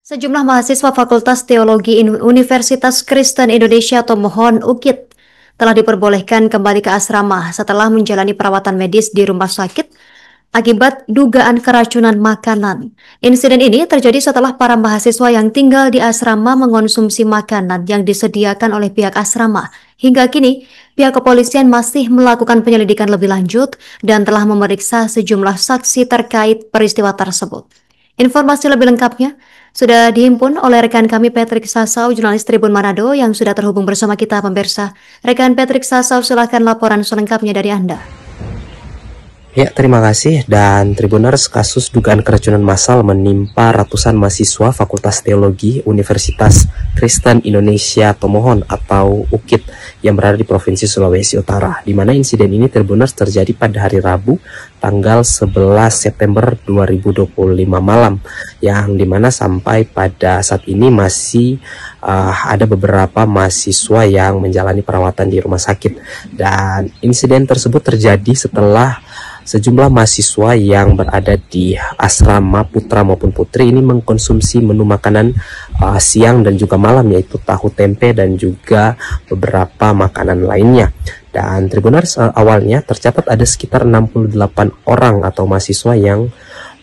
Sejumlah mahasiswa Fakultas Teologi Universitas Kristen Indonesia atau MOHON UKIT telah diperbolehkan kembali ke asrama setelah menjalani perawatan medis di rumah sakit akibat dugaan keracunan makanan. Insiden ini terjadi setelah para mahasiswa yang tinggal di asrama mengonsumsi makanan yang disediakan oleh pihak asrama. Hingga kini, pihak kepolisian masih melakukan penyelidikan lebih lanjut dan telah memeriksa sejumlah saksi terkait peristiwa tersebut. Informasi lebih lengkapnya sudah dihimpun oleh rekan kami Patrick Sasau, jurnalis Tribun Manado yang sudah terhubung bersama kita pemirsa. Rekan Patrick Sasau, silakan laporan selengkapnya dari Anda. Ya, terima kasih. Dan Tribuners, kasus dugaan keracunan massal menimpa ratusan mahasiswa Fakultas Teologi Universitas Kristen Indonesia atau MOHON atau UKIT yang berada di Provinsi Sulawesi Utara, di mana insiden ini Tribuners terjadi pada hari Rabu tanggal 11 September 2025 malam, yang dimana sampai pada saat ini masih ada beberapa mahasiswa yang menjalani perawatan di rumah sakit. Dan insiden tersebut terjadi setelah sejumlah mahasiswa yang berada di asrama putra maupun putri ini mengkonsumsi menu makanan siang dan juga malam, yaitu tahu tempe dan juga beberapa makanan lainnya. Dan Tribuners, awalnya tercatat ada sekitar 68 orang atau mahasiswa yang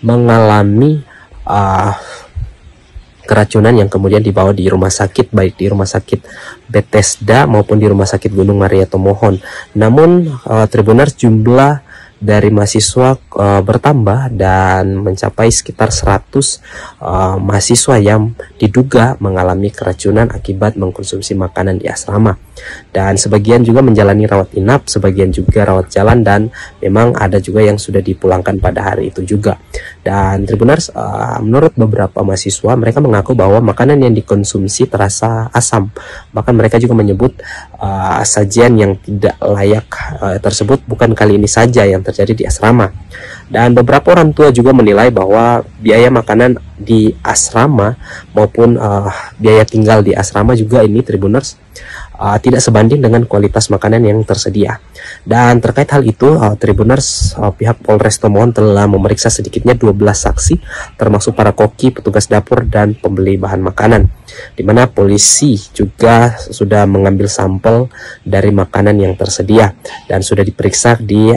mengalami keracunan yang kemudian dibawa di rumah sakit, baik di rumah sakit Bethesda maupun di rumah sakit Gunung Maria atau MOHON. Namun Tribuners, jumlah dari mahasiswa bertambah dan mencapai sekitar 100 mahasiswa yang diduga mengalami keracunan akibat mengkonsumsi makanan di asrama. Dan sebagian juga menjalani rawat inap, sebagian juga rawat jalan, dan memang ada juga yang sudah dipulangkan pada hari itu juga. Dan Tribuners, menurut beberapa mahasiswa, mereka mengaku bahwa makanan yang dikonsumsi terasa asam. Bahkan mereka juga menyebut sajian yang tidak layak tersebut bukan kali ini saja yang terjadi di asrama. Dan beberapa orang tua juga menilai bahwa biaya makanan di asrama maupun biaya tinggal di asrama juga ini Tribuners tidak sebanding dengan kualitas makanan yang tersedia. Dan terkait hal itu, Tribuners, pihak Polres Tomohon telah memeriksa sedikitnya 12 saksi, termasuk para koki, petugas dapur, dan pembeli bahan makanan, di mana polisi juga sudah mengambil sampel dari makanan yang tersedia dan sudah diperiksa di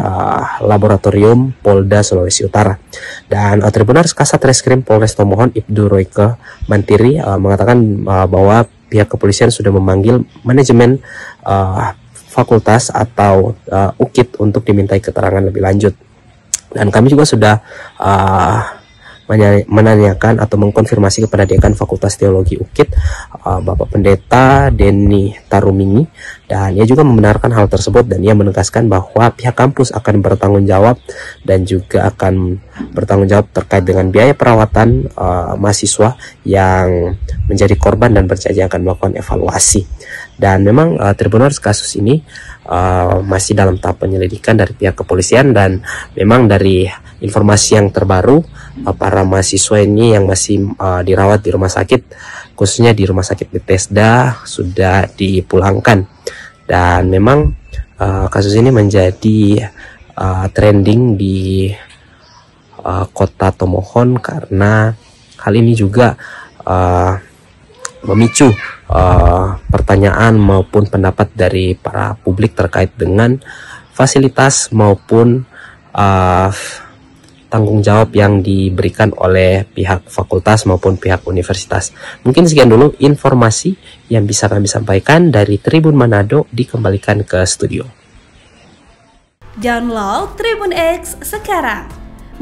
laboratorium Polda Sulawesi Utara. Dan Tribuners, Kasat Reskrim Polres Tomohon Ibtu Royke Mantiri mengatakan bahwa pihak kepolisian sudah memanggil manajemen fakultas atau UKIT untuk dimintai keterangan lebih lanjut. Dan kami juga sudah menanyakan atau mengkonfirmasi kepada Dekan Fakultas Teologi UKIT, Bapak Pendeta Denny Tarumini, dan ia juga membenarkan hal tersebut, dan ia menegaskan bahwa pihak kampus akan bertanggung jawab dan juga akan bertanggung jawab terkait dengan biaya perawatan mahasiswa yang menjadi korban, dan berjanji akan melakukan evaluasi. Dan memang Tribuners, kasus ini masih dalam tahap penyelidikan dari pihak kepolisian, dan memang dari informasi yang terbaru, para mahasiswa ini yang masih dirawat di rumah sakit, khususnya di rumah sakit Bethesda, sudah dipulangkan. Dan memang kasus ini menjadi trending di kota Tomohon karena hal ini juga memicu pertanyaan maupun pendapat dari para publik terkait dengan fasilitas maupun tanggung jawab yang diberikan oleh pihak fakultas maupun pihak universitas. Mungkin sekian dulu informasi yang bisa kami sampaikan dari Tribun Manado. Dikembalikan ke studio. Download Tribun X sekarang,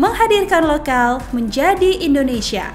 menghadirkan lokal menjadi Indonesia.